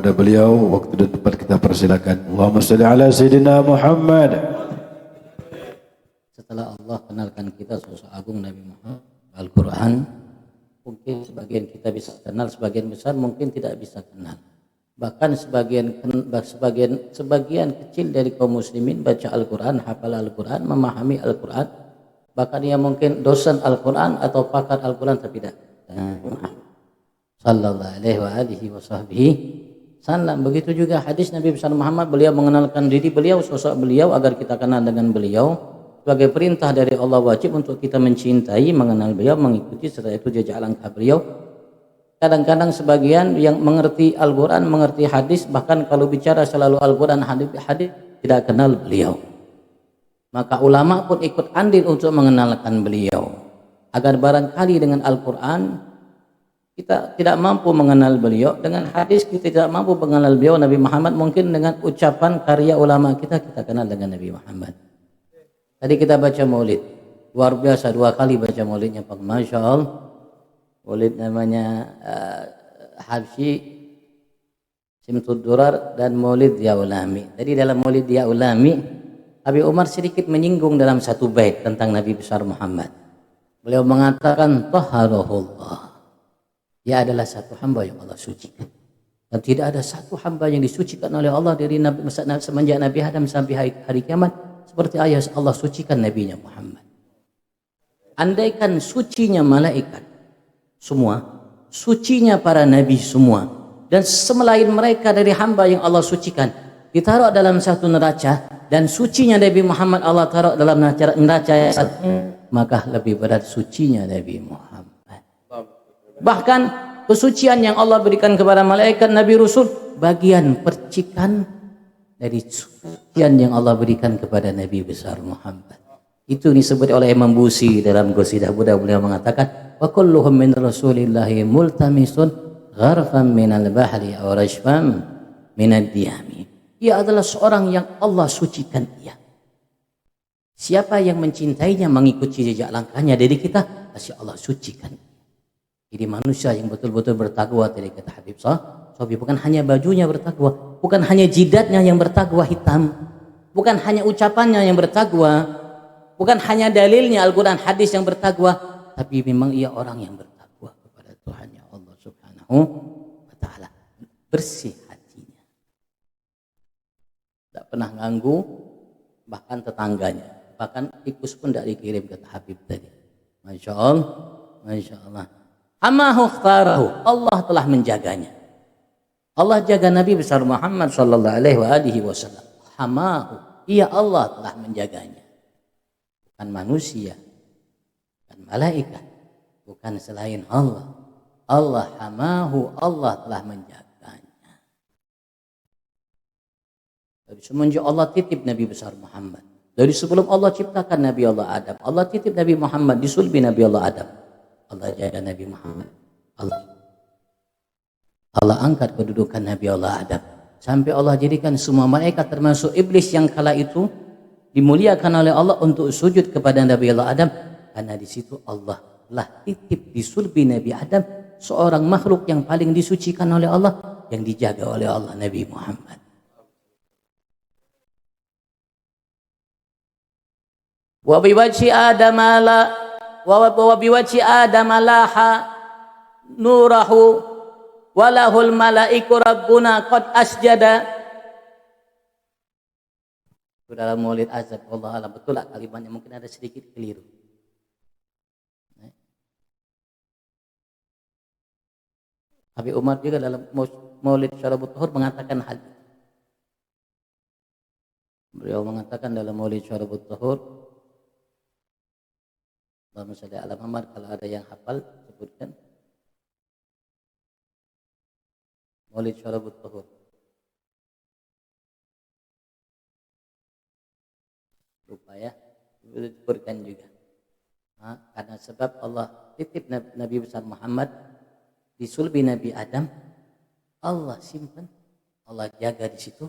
kepada beliau. Waktu dan tempat kita persilakan. Allahumma salli ala Sayyidina Muhammad. Setelah Allah kenalkan kita sosok agung Nabi Muhammad, Al-Quran, mungkin sebagian kita bisa kenal, sebagian besar mungkin tidak bisa kenal. Bahkan sebagian kecil dari kaum muslimin baca Al-Quran, hafal Al-Quran, memahami Al-Quran, bahkan ia mungkin dosen Al-Quran atau pakar Al-Quran tapi tidak. Sallallahu alaihi wasallam. Begitu juga hadis Nabi besar Muhammad, beliau mengenalkan diri beliau, sosok beliau agar kita kenal dengan beliau. Sebagai perintah dari Allah wajib untuk kita mencintai, mengenal beliau, mengikuti serta itu jejak langkah beliau. Kadang-kadang sebagian yang mengerti Al-Quran, mengerti hadis, bahkan kalau bicara selalu Al-Quran, hadis tidak kenal beliau. Maka ulama pun ikut andil untuk mengenalkan beliau, agar barangkali dengan Al-Quran kita tidak mampu mengenal beliau, dengan hadis kita tidak mampu mengenal beliau Nabi Muhammad, mungkin dengan ucapan karya ulama kita kenal dengan Nabi Muhammad. Tadi kita baca maulid, luar biasa, 2 kali baca maulidnya Pak, Masya Allah. Maulid namanya Habsyi Simtud Durar dan Maulid Dia Ulami. Tadi dalam Maulid Dia Ulami, Abi Umar sedikit menyinggung dalam satu bait tentang Nabi besar Muhammad. Beliau mengatakan taharahullah, dia adalah satu hamba yang Allah sucikan, dan tidak ada satu hamba yang disucikan oleh Allah dari Nabi semenjak Nabi Adam sampai hari kiamat seperti ayat Allah sucikan Nabi-Nya Muhammad. Andaikan sucinya malaikat semua, sucinya para nabi semua, dan semelain mereka dari hamba yang Allah sucikan ditaruh dalam satu neraca, dan sucinya Nabi Muhammad Allah taruh dalam neraca yang satu, maka lebih berat sucinya Nabi Muhammad. Bahkan kesucian yang Allah berikan kepada malaikat, nabi, rasul, bagian percikan dari kesucian yang Allah berikan kepada Nabi besar Muhammad. Itu disebut oleh Imam Busi dalam Qasidah Buddha. Beliau mengatakan, wa kulluhum min rasulillahi multamisun gharfan minal bahri aw rashfam minad diyami. Ia adalah seorang yang Allah sucikan ia. Siapa yang mencintainya, mengikuti jejak langkahnya dari kita, pasti Allah sucikan. Jadi manusia yang betul-betul bertakwa, dari kata Habib Sofi, bukan hanya bajunya bertakwa, bukan hanya jidatnya yang bertakwa hitam, bukan hanya ucapannya yang bertakwa, bukan hanya dalilnya Al-Quran hadis yang bertakwa, tapi memang ia orang yang bertakwa kepada Tuhannya Allah Subhanahu wa ta'ala. Bersih hatinya, tidak pernah ganggu bahkan tetangganya, bahkan tikus pun tidak dikirim, kata Habib tadi. Masya Allah, Masya Allah. Hamahu ikhtarahu, Allah telah menjaganya. Allah jaga Nabi besar Muhammad sallallahu alaihi wasallam. Hamahu, ia Allah telah menjaganya. Bukan manusia, bukan malaikat, bukan selain Allah. Allah hamahu, Allah telah menjaganya. Dari semenjak Allah titip Nabi besar Muhammad, dari sebelum Allah ciptakan Nabi Allah Adam, Allah titip Nabi Muhammad, disulbi Nabi Allah Adam, Allah jaga Nabi Muhammad. Allah angkat kedudukan Nabi Allah Adam, sampai Allah jadikan semua malaikat termasuk iblis yang kala itu dimuliakan oleh Allah untuk sujud kepada Nabi Allah Adam, karena di situ Allah telah titip disulbi Nabi Adam, seorang makhluk yang paling disucikan oleh Allah, yang dijaga oleh Allah, Nabi Muhammad. Wa biwajhi Adam laha nurahu walahul malaiku rabbuna qad asjada. Dalam Maulid Azab, Allah alam, betul lah kalimatnya, mungkin ada sedikit keliru. Habib Umar juga dalam Maulid Syarabut Tuhur mengatakan hal itu. Beliau mengatakan dalam Maulid Syarabut Tuhur, Allahumma shalli ala Muhammad, kalau ada yang hafal sebutkan. Maulid Syarabut Tuhur. Lupa ya, disebutkan juga. Karena sebab Allah titip Nabi besar Muhammad disulbi Nabi Adam, Allah simpan, Allah jaga di situ.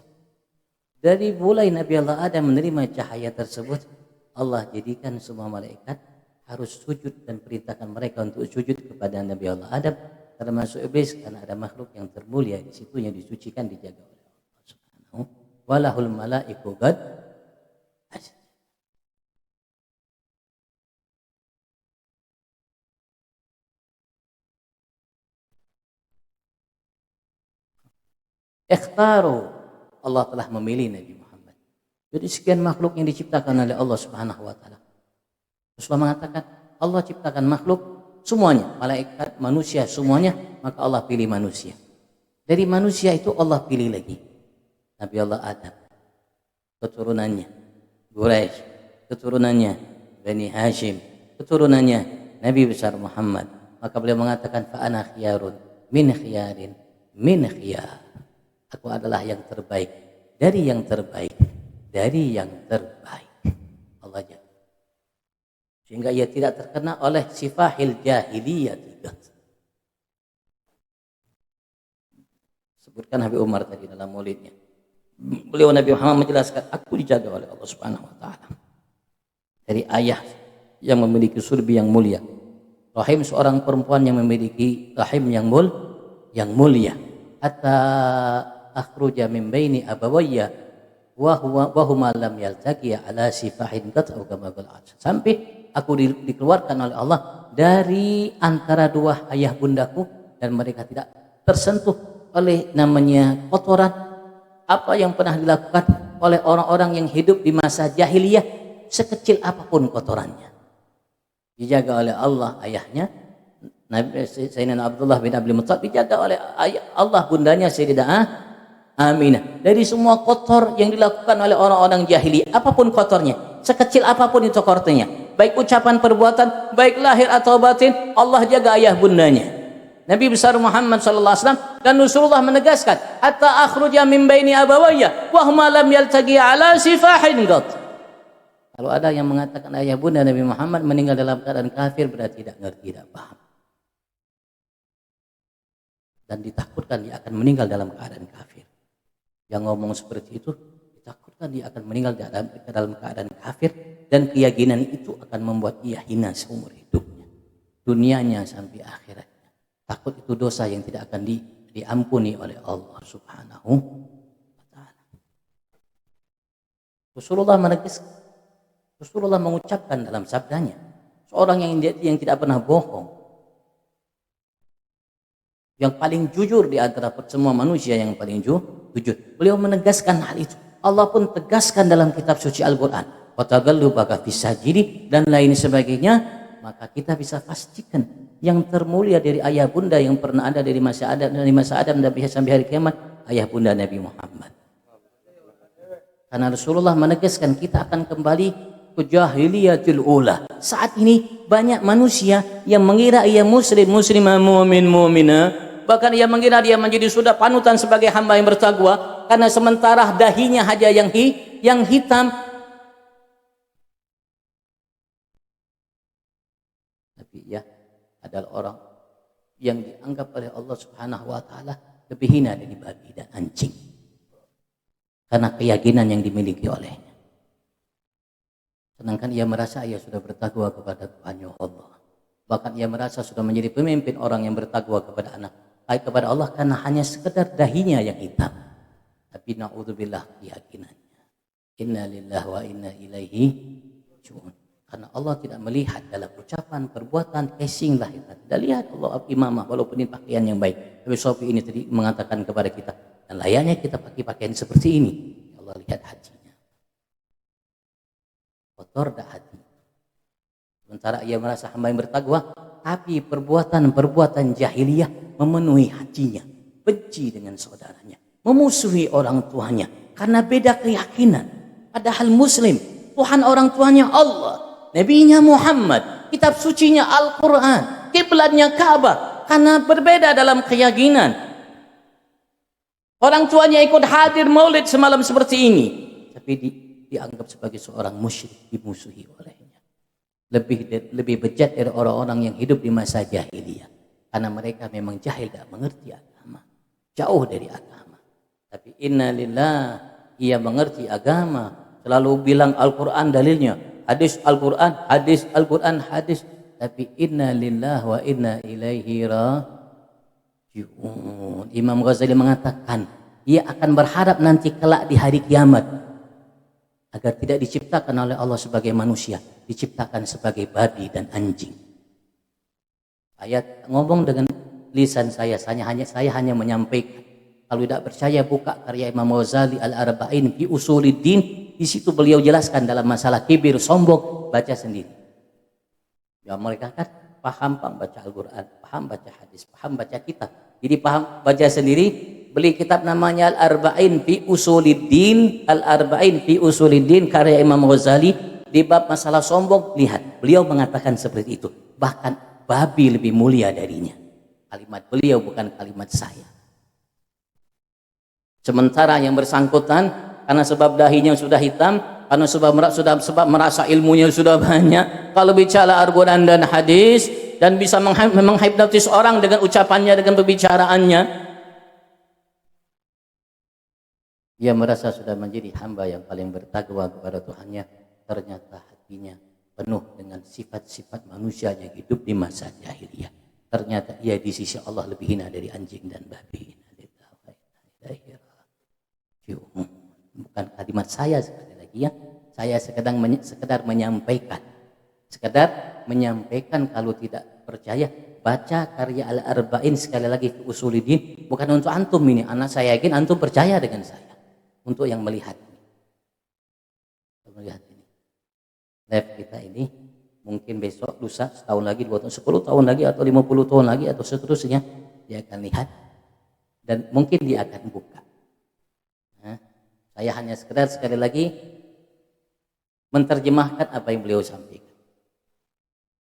Dari mulai Nabi Allah Adam menerima cahaya tersebut, Allah jadikan semua malaikat harus sujud dan perintahkan mereka untuk sujud kepada Nabi Allah Adam, termasuk iblis, karena ada makhluk yang termulia di situ yang disucikan, dijaga oleh Allah Subhanahu. Walahul malaiku qad asjad. Ikhtaru, Allah telah memilih Nabi Muhammad. Jadi sekian makhluk yang diciptakan oleh Allah Subhanahu wa taala. Rasulullah mengatakan, Allah ciptakan makhluk semuanya, malaikat, manusia, semuanya, maka Allah pilih manusia. Dari manusia itu Allah pilih lagi Nabi Allah Adam, keturunannya Quraisy, keturunannya Bani Hashim, keturunannya Nabi besar Muhammad. Maka beliau mengatakan, fa ana khiyarun min khiyarin min khiyar. Aku adalah yang terbaik dari yang terbaik dari yang terbaik. Allah jaga. Sehingga ia tidak terkena oleh sifahil jahiliyah. Sebutkan Habib Umar tadi dalam maulidnya. Beliau Nabi Muhammad menjelaskan, aku dijaga oleh Allah Subhanahu wa taala dari ayah yang memiliki surbi yang mulia, rahim seorang perempuan yang memiliki rahim yang mulia, hatta akhruja min baini abawayya wa huma lam yaltaqiya ala sifahin qat au kama qala, sampai aku dikeluarkan oleh Allah dari antara dua ayah bundaku dan mereka tidak tersentuh oleh namanya kotoran apa yang pernah dilakukan oleh orang-orang yang hidup di masa jahiliyah, sekecil apapun kotorannya. Dijaga oleh Allah ayahnya Nabi Sayyidina Abdullah bin Abdul Muttalib, dijaga oleh Allah bundanya Sayyidah Aminah dari semua kotor yang dilakukan oleh orang-orang jahiliyah, apapun kotornya, sekecil apapun itu kotornya, baik ucapan perbuatan, baik lahir atau batin, Allah jaga ayah bundanya Nabi besar Muhammad sallallahu alaihi wasallam. Dan Rasulullah menegaskan, hatta akhruja min baini abawayya wa huma lam yaltaqi ala sifahin qat. Kalau ada yang mengatakan ayah bunda Nabi Muhammad meninggal dalam keadaan kafir, berarti tidak ngerti, tidak paham, dan ditakutkan dia akan meninggal dalam keadaan kafir. Yang ngomong seperti itu ditakutkan dia akan meninggal dalam keadaan kafir, dan keyakinan itu akan membuat ia hina seumur hidupnya, dunianya sampai akhiratnya. Takut itu dosa yang tidak akan diampuni oleh Allah Subhanahu wa taala. Rasulullah mengucapkan dalam sabdanya, seorang yang tidak pernah bohong, yang paling jujur di antara semua manusia, yang paling jujur. Beliau menegaskan hal itu. Allah pun tegaskan dalam kitab suci Al-Quran, watagallubaka fisajidi dan lain sebagainya. Maka kita bisa pastikan yang termulia dari ayah bunda yang pernah ada dari masa Adam dan sampai hari kiamat, ayah bunda Nabi Muhammad. Karena Rasulullah menegaskan kita akan kembali ke jahiliyatul ula. Saat ini banyak manusia yang mengira ia muslimah, mu'minah, bahkan ia mengira dia menjadi sudah panutan sebagai hamba yang bertakwa, karena sementara dahinya saja yang hitam. Tapi ya adalah orang yang dianggap oleh Allah Subhanahu wa taala lebih hina dari babi dan anjing karena keyakinan yang dimiliki olehnya. Sedangkan ia merasa ia sudah bertakwa kepada Tuhannya Allah. Bahkan ia merasa sudah menjadi pemimpin orang yang bertakwa kepada Allah karena hanya sekedar dahinya yang hitam. Tapi na'udzubillah keyakinannya. Inna lillahi wa inna ilaihi raji'un. Karena Allah tidak melihat dalam ucapan, perbuatan, casing lahir. Tidak lihat Allah imamah walaupun ini pakaian yang baik. Tapi Sofi ini tadi mengatakan kepada kita, dan layaknya kita pakai pakaian seperti ini. Allah lihat hatinya. Kotor dah hati. Sementara ia merasa hamba yang bertakwa, tapi perbuatan jahiliyah memenuhi hatinya. Benci dengan saudaranya, memusuhi orang tuanya karena beda keyakinan. Padahal muslim, Tuhan orang tuanya Allah, Nabi-Nya Muhammad, kitab sucinya Al-Quran, kiblatnya Ka'bah, karena berbeda dalam keyakinan. Orang tuanya ikut hadir maulid semalam seperti ini, tapi dianggap sebagai seorang musyrik, dimusuhi olehnya. Lebih bejat dari orang-orang yang hidup di masa jahiliyah, karena mereka memang jahil, tidak mengerti agama, jauh dari agama. Tapi innalillah, ia mengerti agama, selalu bilang Al-Quran dalilnya, hadis Al-Quran, hadis Al-Quran, hadis. Tapi innalillah wa inna ilaihi Imam Ghazali mengatakan ia akan berharap nanti kelak di hari kiamat agar tidak diciptakan oleh Allah sebagai manusia, diciptakan sebagai babi dan anjing. Ayat ngomong dengan lisan saya hanya menyampaikan. Kalau tidak percaya buka karya Imam Ghazali Al-Arba'in fi Usuluddin, di situ beliau jelaskan dalam masalah kibir, sombong, baca sendiri. Ya mereka kan paham baca Al-Quran, paham baca hadis, paham baca kitab. Jadi paham baca sendiri, beli kitab namanya Al-Arba'in fi Usuluddin, Al-Arba'in fi Usuluddin karya Imam Ghazali di bab masalah sombong. Lihat, beliau mengatakan seperti itu. Bahkan babi lebih mulia darinya. Kalimat beliau bukan kalimat saya. Sementara yang bersangkutan karena sebab dahinya sudah hitam, karena sebab merasa ilmunya sudah banyak, kalau bicara Al-Quran dan hadis dan bisa menghipnotis orang dengan ucapannya, dengan pembicaraannya, ia merasa sudah menjadi hamba yang paling bertakwa kepada Tuhannya. Ternyata hatinya penuh dengan sifat-sifat manusia yang hidup di masa jahiliyah. Ternyata ia di sisi Allah lebih hina dari anjing dan babi. Bukan kalimat saya sekali lagi ya. Saya sekedar menyampaikan. Kalau tidak percaya baca karya Al-Arba'in sekali lagi ke Usuluddin, bukan untuk antum ini. Anak saya yakin antum percaya dengan saya. Untuk yang melihat ini. Live kita ini mungkin besok, lusa, setahun lagi, 2 tahun, 10 tahun lagi atau 50 tahun lagi atau seterusnya dia akan lihat dan mungkin dia akan buka. Saya hanya sekedar sekali lagi menterjemahkan apa yang beliau sampaikan.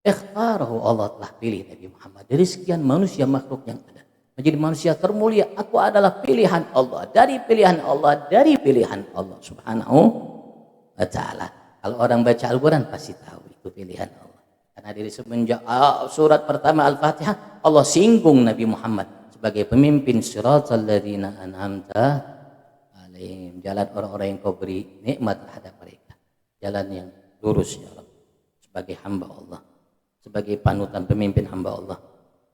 Ikhtarahu, Allah telah pilih Nabi Muhammad dari sekian manusia makhluk yang ada menjadi manusia termulia. Aku adalah pilihan Allah, dari pilihan Allah subhanahu wa ta'ala. Kalau orang baca Al-Quran pasti tahu itu pilihan Allah. Karena dari semenjak surat pertama Al-Fatihah, Allah singgung Nabi Muhammad sebagai pemimpin siratal ladzina an'amta, jalan orang-orang yang kau beri nikmat terhadap mereka, jalan yang lurus ya Allah, sebagai hamba Allah, sebagai panutan pemimpin hamba Allah,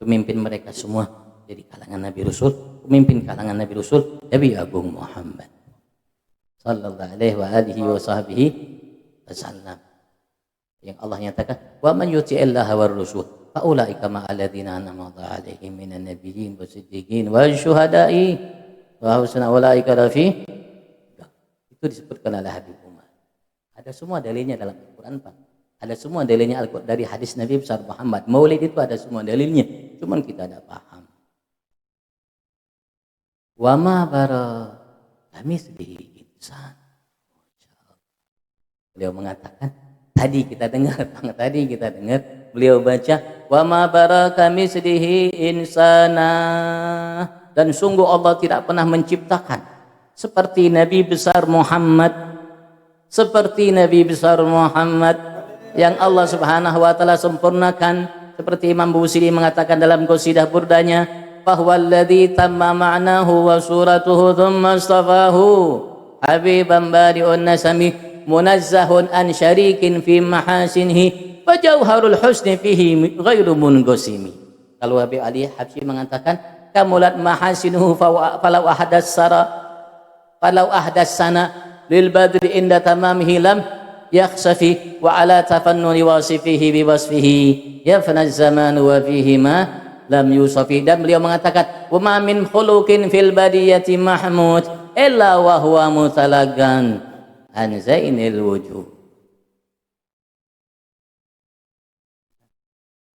pemimpin mereka semua dari kalangan Nabi Rasul, pemimpin kalangan Nabi Rasul Nabi Agung Muhammad sallallahu alaihi wa alihi wa sahbihi wasallam, yang Allah nyatakan wa man yuti'illaha war rasul fa ulaika ma'al ladzina an'ama Allahu alaihim minan nabiyyin wasiddiqin wasyuhada'i wa husna ulaika rafiq. Itu disebutkan oleh Habib Umar. Ada semua dalilnya dalam Al-Quran, Pak. Ada semua dalilnya dari hadis Nabi besar Muhammad. Maulid itu ada semua dalilnya. Cuman kita tidak paham. Wa ma bara kamitslihi insan. Beliau mengatakan, tadi kita dengar beliau baca wa ma bara kamitslihi insana, dan sungguh Allah tidak pernah menciptakan seperti Nabi besar Muhammad, yang Allah subhanahu wa ta'ala sempurnakan. Seperti Imam Busiri mengatakan dalam qasidah burdanya, fahwalladzi tamma ma'nahu wa suratuhu thumma astafahu habiban bari'un nasami munazzahun an syarikin fi mahasinhi wa jauharul husni fihi ghairu munqasimi. Kalau Habib Ali Habsyi mengatakan kamulat mahasinuhu falau ahdas sana lil badri inda tamamihi lam yakhsafi wa ala tafannuni wasifihi bi wasfihi yafna az-zamanu wa fihi ma lam yusafi. Dan beliau mengatakan wa ma min khuluqin fil badiyati mahmud illa wa huwa mutalaggan an zainil wujuh.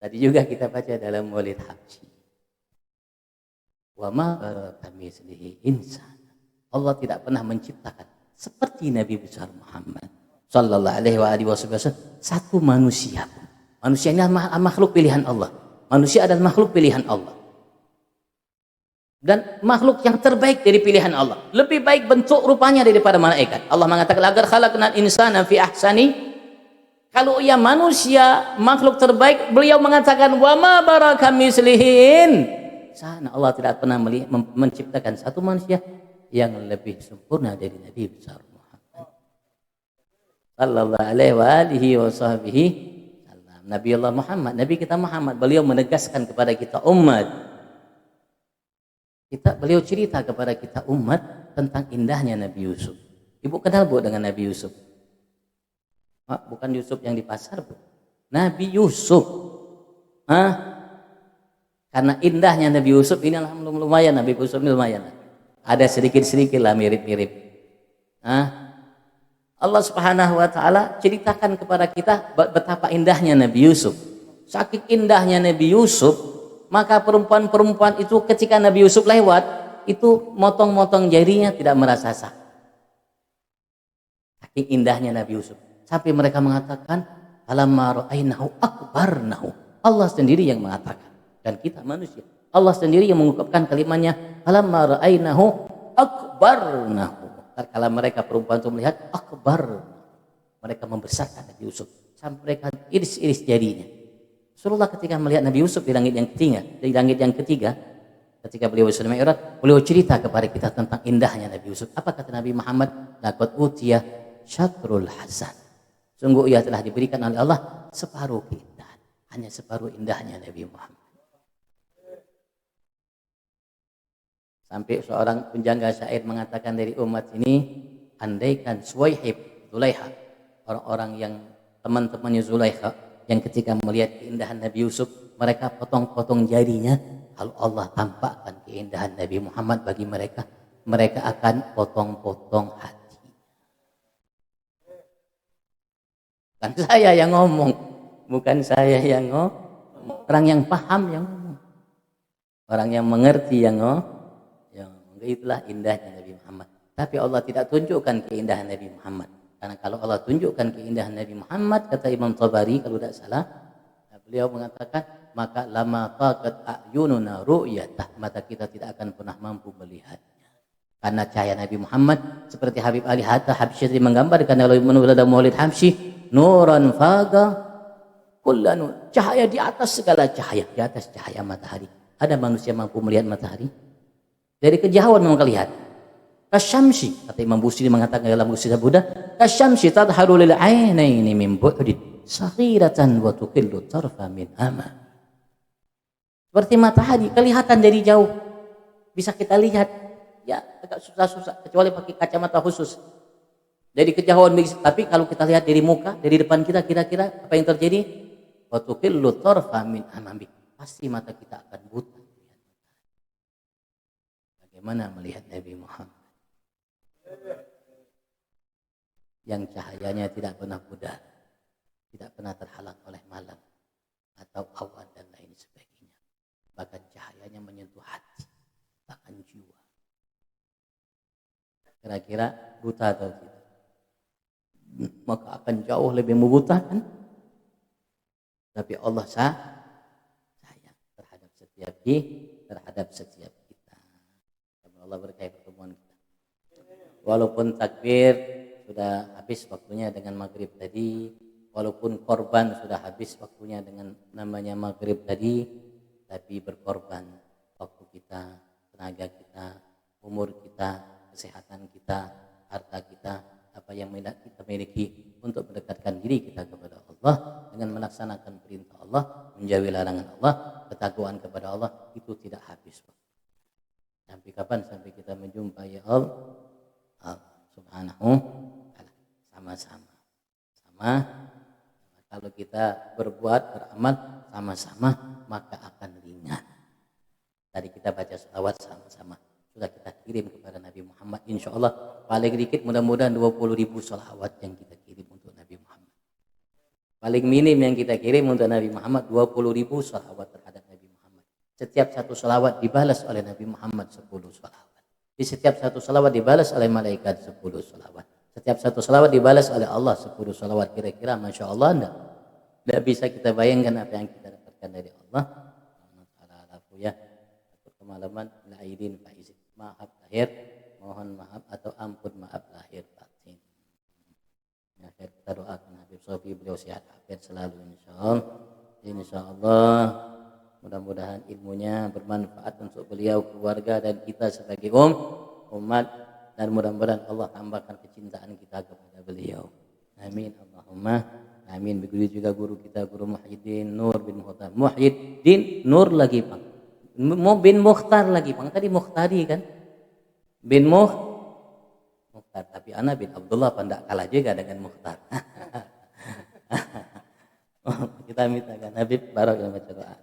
Tadi juga kita baca dalam Maulid Habsyi, wa ma kamitslihi insan. Allah tidak pernah menciptakan seperti Nabi besar Muhammad sallallahu alaihi wasallam satu manusia. Manusia ini adalah makhluk pilihan Allah. Manusia adalah makhluk pilihan Allah. Dan makhluk yang terbaik dari pilihan Allah. Lebih baik bentuk rupanya daripada malaikat. Allah mengatakan agar khalaqnal insana fi ahsani. Kalau ia manusia makhluk terbaik, beliau mengatakan wa ma baraka mislihin. Sana Allah tidak pernah menciptakan satu manusia yang lebih sempurna dari Nabi besar Muhammad sallallahu alaihi wasallam. Nabi Allah Muhammad, Nabi kita Muhammad, beliau menegaskan kepada kita umat Beliau cerita kepada kita umat tentang indahnya Nabi Yusuf. Ibu kenal Bu dengan Nabi Yusuf? Bukan Yusuf yang di pasar, Bu. Nabi Yusuf. Karena indahnya Nabi Yusuf ini lumayan, Nabi Yusuf ini lumayan. Ada sedikit-sedikit lah mirip-mirip. Allah Subhanahu wa taala ceritakan kepada kita betapa indahnya Nabi Yusuf. Saking indahnya Nabi Yusuf, maka perempuan-perempuan itu ketika Nabi Yusuf lewat, itu motong-motong jarinya tidak merasa sakit. Saking indahnya Nabi Yusuf. Sampai mereka mengatakan, "Falamma ra'ainahu akbarnahu." Allah sendiri yang mengatakan, dan kita manusia. Allah sendiri yang mengungkapkan kalimatnya, "Falamma ra'ainahu akbarnahu." Tatkala mereka perempuan itu melihat, akbar, mereka membesarkan Nabi Yusuf sampai mereka iris-iris jarinya. Rasulullah ketika melihat Nabi Yusuf di langit yang ketiga, ketika beliau Isra Mi'raj, beliau cerita kepada kita tentang indahnya Nabi Yusuf. Apa kata Nabi Muhammad? Laqad utiya syatrul hasan. Sungguh ia telah diberikan oleh Allah separuh keindahan. Hanya separuh indahnya Nabi Muhammad. Sampai seorang penjangga syair mengatakan dari umat ini, andaikan Suwaihib, Zulaiha, orang-orang yang teman-temannya Zulaiha, yang ketika melihat keindahan Nabi Yusuf, mereka potong-potong jarinya. Kalau Allah tampakkan keindahan Nabi Muhammad bagi mereka, mereka akan potong-potong hati. Bukan saya yang ngomong, bukan saya yang ngomong, orang yang paham yang ngomong, orang yang mengerti yang ngomong. Itulah indahnya Nabi Muhammad. Tapi Allah tidak tunjukkan keindahan Nabi Muhammad. Karena kalau Allah tunjukkan keindahan Nabi Muhammad, kata Imam Tabari kalau tidak salah, beliau mengatakan, maka lama taqat a'yununa ru'yatah, mata kita tidak akan pernah mampu melihatnya. Karena cahaya Nabi Muhammad seperti Habib Ali Hatta Habsyi menggambarkan oleh menurut Maulid Habsyi, nuran faga kullan, cahaya di atas segala cahaya, di atas cahaya matahari. Ada manusia mampu melihat matahari? Dari kejauhan memang kelihatan. Kasyamsi, kata Imam Busiri mengatakan dalam Usidah Buddha, kasyamsi tadharu lil ainaini min bu'din saghiratan wa tuqillu tarfa min ama. Seperti matahari kelihatan dari jauh. Bisa kita lihat. Ya, agak susah-susah kecuali pakai kacamata khusus. Dari kejauhan, tapi kalau kita lihat dari muka, dari depan kita, kira-kira apa yang terjadi? Wa tuqillu tarfa min amami. Pasti mata kita akan buta. Bagaimana melihat Nabi Muhammad yang cahayanya tidak pernah pudar, tidak pernah terhalang oleh malam atau awan dan lain sebagainya, bahkan cahayanya menyentuh hati, bahkan jiwa. Kira-kira buta atau tidak? Maka akan jauh lebih membutakan. Tapi Allah sayang terhadap setiap Allah berkahi pertemuan kita. Walaupun takbir sudah habis waktunya dengan maghrib tadi, walaupun korban sudah habis waktunya dengan namanya maghrib tadi, tapi berkorban waktu kita, tenaga kita, umur kita, kesehatan kita, harta kita, apa yang kita miliki untuk mendekatkan diri kita kepada Allah dengan melaksanakan perintah Allah, menjauhi larangan Allah, ketakwaan kepada Allah, itu tidak habis. Sampai kapan? Sampai kita menjumpai Allah Subhanahu wa ta'ala. Sama-sama. Kalau kita berbuat, beramal sama-sama, maka akan ringan. Tadi kita baca salawat sama-sama. Sudah kita kirim kepada Nabi Muhammad. Insya Allah paling dikit mudah-mudahan 20.000 salawat yang kita kirim untuk Nabi Muhammad. Paling minim yang kita kirim untuk Nabi Muhammad 20.000 salawat terhadap Nabi Muhammad. Setiap satu salawat dibalas oleh Nabi Muhammad 10 salawat. Di setiap satu salawat dibalas oleh malaikat 10 salawat. Setiap satu salawat dibalas oleh Allah 10 salawat. Kira-kira Masya Allah tidak bisa kita bayangkan apa yang kita dapatkan dari Allah. Ya, kemalaman laidin faizin. Maaf lahir, mohon maaf atau ampun maaf lahir batin. Ya, kita doakan Habib Sofi beliau sehat afiat selalu insyaallah. Mudah-mudahan ilmunya bermanfaat untuk beliau, keluarga dan kita sebagai umat, dan mudah-mudahan Allah tambahkan kecintaan kita kepada beliau. Amin Allahumma amin. Begitu juga guru kita, Guru Muhyiddin Nur bin Khattab. Muhyiddin Nur lagi Pak. Mau bin Mukhtar lagi, bang tadi Mukhtari kan, bin Mukhtar, tapi ana bin Abdullah pandak kalah juga dengan Mukhtar. Kita minta kan Habib Barok yang baca doa.